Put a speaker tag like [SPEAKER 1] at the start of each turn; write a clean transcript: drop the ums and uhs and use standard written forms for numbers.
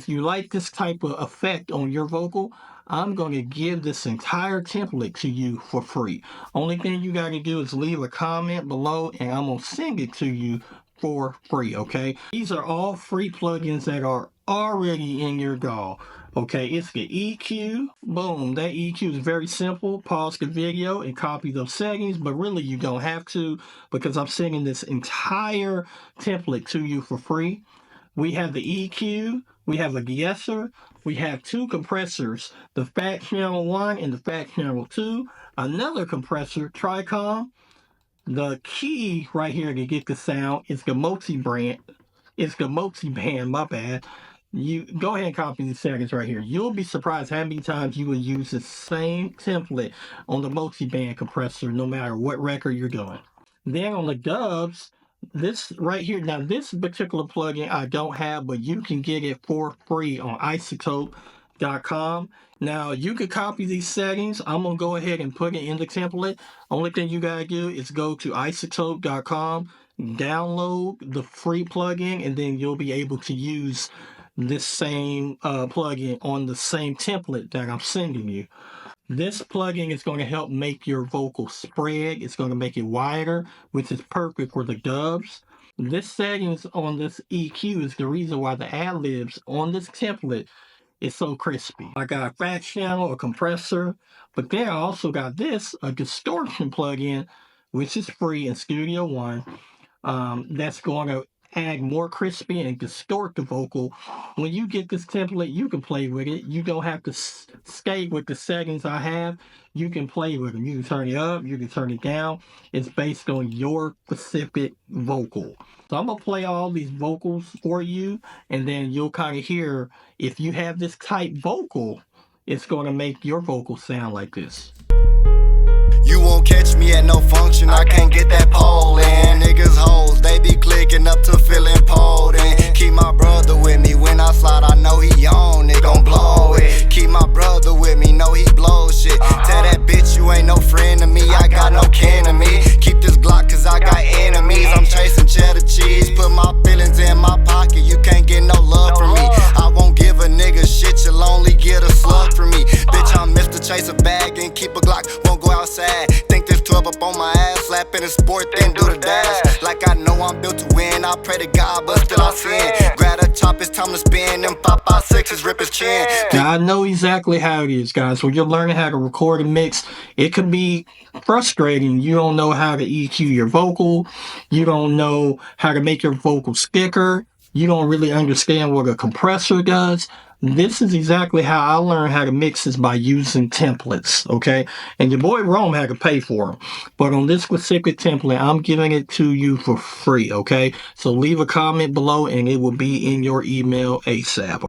[SPEAKER 1] if you like this type of effect on your vocal, I'm going to give this entire template to you for free. Only thing you got to do is leave a comment below and I'm going to send it to you for free, okay? These are all free plugins that are already in your DAW. Okay, it's the EQ. Boom, that EQ is very simple. Pause the video and copy those settings, but really you don't have to because I'm sending this entire template to you for free. We have the EQ, we have a de-esser, we have two compressors, the Fat Channel 1 and the Fat Channel 2, another compressor, Tricom. The key right here to get the sound is the multi-band, my bad. You go ahead and copy these settings right here. You'll be surprised how many times you will use the same template on the multi-band compressor no matter what record you're doing. Then on the dubs, this right here, now this particular plugin I don't have, but you can get it for free on iZotope.com. Now you can copy these settings. I'm gonna go ahead and put it in the template. Only thing you gotta do is go to iZotope.com, download the free plugin, and then you'll be able to use this same plugin on the same template that I'm sending you. This plugin is going to help make your vocal spread. It's going to make it wider, which is perfect for the dubs. This settings on this EQ is the reason why the ad-libs on this template is so crispy. I got a fat channel, a compressor, but then I also got this, a distortion plugin, which is free in Studio One. That's going to add more crispy and distort the vocal. When you get this template, you can play with it. You don't have to stay with the settings I have. You can play with them. You can turn it up, you can turn it down. It's based on your specific vocal. So I'm going to play all these vocals for you, and then you'll kind of hear if you have this type vocal, it's going to make your vocal sound like this.
[SPEAKER 2] You won't catch me at no function, I can't get that pole in. Niggas hoes, they be clicking up to feeling potent. Keep my brother with me, when I slide I know he on it, gon' blow it. Keep my brother with me, know he blow shit. Tell that bitch you ain't no friend to me, I got no kin to me. Keep this Glock cause I got enemies, I'm chasing cheddar cheese. Put my feelings in my pocket, you can't get no love from me. I won't give a nigga shit, you'll only get a slug from me. Bitch, I'm Mr. Chase a bag and keep a Glock, won't go outside. Think there's 12 up on my ass, slapping a sport, then do the dash. Like I know I'm built to win, I pray to God, but still I sin. Grab a chop, it's time to spin, them 5.56s rip his chin.
[SPEAKER 1] Now I know exactly how it is, guys. When you're learning how to record and mix, it can be frustrating. You don't know how to EQ your vocal. You don't know how to make your vocals thicker. You don't really understand what a compressor does. This is exactly how I learned how to mix this by using templates, okay? And your boy Rome had to pay for them. But on this specific template, I'm giving it to you for free, okay? So leave a comment below and it will be in your email ASAP.